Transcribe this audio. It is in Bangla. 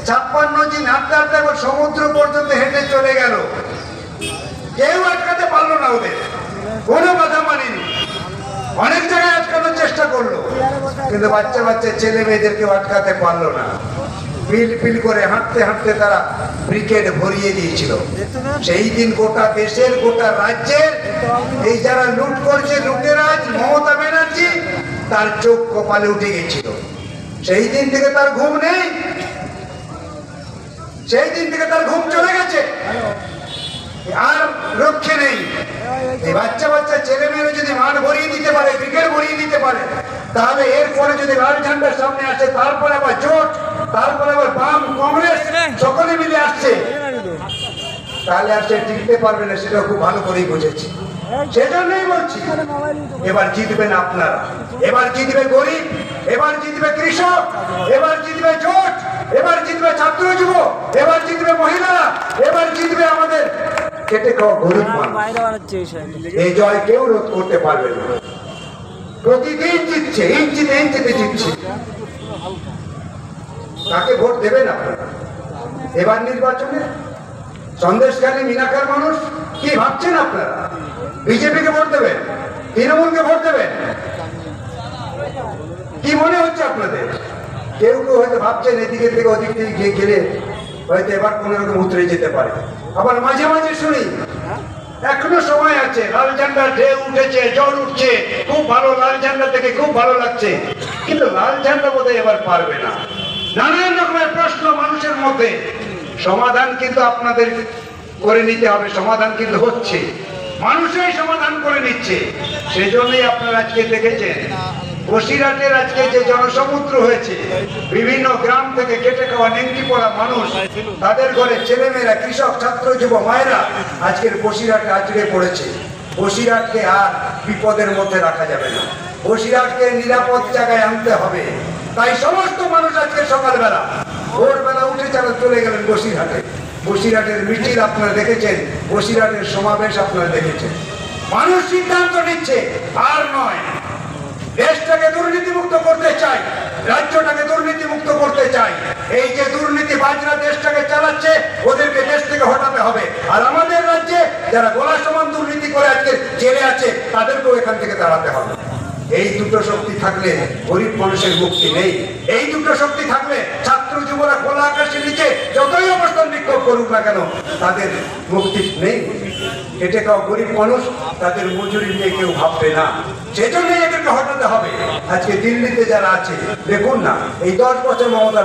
56 দিন হাঁটতে হাঁটতে আবার সমুদ্র পর্যন্ত হেঁটে চলে গেল, কেউ আটকাতে পারলো না, ওদের কোনো কথা মানেনি। অনেক জায়গায় আটকানোর চেষ্টা করলো, কিন্তু বাচ্চা বাচ্চা ছেলে মেয়েদেরকে আটকাতে পারলো না। পিল পিল করে হাঁটতে হাঁটতে তারা ব্রিগেড ভরিয়ে দিয়েছিল। সেই দিন গোটা দেশের গোটা রাজ্যের এই যারা লুট করছে লুটেরাজ মমতা ব্যানার্জি, তার চোখ কপালে উঠে গেছিল। সেই দিন থেকে তার ঘুম নেই, সেই দিন থেকে তার ঘুম চলে গেছে, আর রক্ষে নেই। এই বাচ্চা বাচ্চা ছেলে মেয়েরা যদি মাঠ ভরিয়ে দিতে পারে, ব্রিগেড ভরিয়ে দিতে পারে, তাহলে এরপরে যদি লাল ঝান্ডার সামনে আসে, তারপরে আবার জোট, তারপরে আবার বাম কংগ্রেস সকলে মিলে আসছে, তাহলে আর সে টিকতে পারবে না, সেটা খুব ভালো করেই বুঝেছি। সেজন্যই বলছি, এবার জিতবেন আপনারা, এবার জিতবে গরিব, এবার জিতবে কৃষক, এবার জিতবে জোট, এবার জিতবে ছাত্র যুব, এবার জিতবে মহিলারা, এবার জিতবে আমাদের খেটে খাওয়া গরিব মানুষ। এই জয় কেউ রোধ করতে পারবে না। প্রতিদিন জিতছে, ইঞ্চিতে ইঞ্চিতে জিতছে। তাকে ভোট দেবেন আপনারা এবার নির্বাচনে? সন্দেশখালী মিনাকার মানুষ কি ভাবছেন আপনারা? বিজেপিকে ভোট দেবেন, তৃণমূলকে ভোট দেবেন? কি মনে হচ্ছে আপনাদের? কেউ কেউ হয়তো ভাবছেন এদিকে থেকে ওদিক থেকে গিয়ে গেলে হয়তো এবার কোন রকম উতরে যেতে পারে। আবার মাঝে মাঝে শুনি এখনো সময় আছে, লাল ঝান্ডার ঢেউ উঠেছে, জ্বর উঠছে, খুব ভালো, লাল ঝান্ডা থেকে খুব ভালো লাগছে, কিন্তু লাল ঝান্ডা বোধহয় এবার পারবে না। নানান রকমের প্রশ্ন মানুষের মধ্যে, সমাধান কিন্তু আপনাদের করে নিতে হবে, সমাধান কিন্তু হচ্ছে, মানুষই সমাধান করে নিচ্ছে। সেই জন্যই আপনারা আজকে দেখেছেন বসিরহাটের আজকে যে জনসমুদ্র হয়েছে, বিভিন্ন গ্রাম থেকে কেটে খাওয়া নেংটি পড়া মানুষ, তাদের ঘরে ছেলেমেয়েরা, কৃষক, ছাত্র, যুব, মায়েরা আজকের বসিরহাটে আজকে পড়েছে। বসিরহাটকে আর বিপদের মধ্যে রাখা যাবে না, বসিরহাটকে নিরাপদ জায়গায় আনতে হবে। তাই সমস্ত মানুষ আজকে সকালবেলা ভোরবেলা উঠে চলে গেলেন বসিরহাটে। বসিরহাটের মিছিল আপনারা দেখেছেন, বসিরহাটের সমাবেশ আপনারা দেখেছেন। মানুষ সিদ্ধান্ত নিচ্ছে, আর নয়। দেশটাকে দুর্নীতিমুক্ত করতে চাই, রাজ্যটাকে দুর্নীতিমুক্ত করতে চাই। এই যে দুর্নীতিবাজরা দেশটাকে চালাচ্ছে, ওদেরকে দেশ থেকে হটাতে হবে। আর আমাদের রাজ্যে যারা গলা সমান দুর্নীতি করে আজকে জেলে আছে, তাদেরকেও এখান থেকে তাড়াতে হবে। এই দুটো শক্তি থাকলে গরিব মানুষের মুক্তি নেই। এই দুটো শক্তি থাকলে ছাত্র যুবরা খোলা আকাশের নিচে যতই অবস্থান বিক্ষোভ করুক না কেন, তাদের মুক্তি নেই। খেটে খাওয়া গরিব মানুষ, তাদের মজুরি নিয়ে কেউ ভাববে না, সেজন্যই এদেরকে হটাতে হবে। আজকে দিল্লিতে যারা আছে দেখুন না, এই 10 বছর মমতা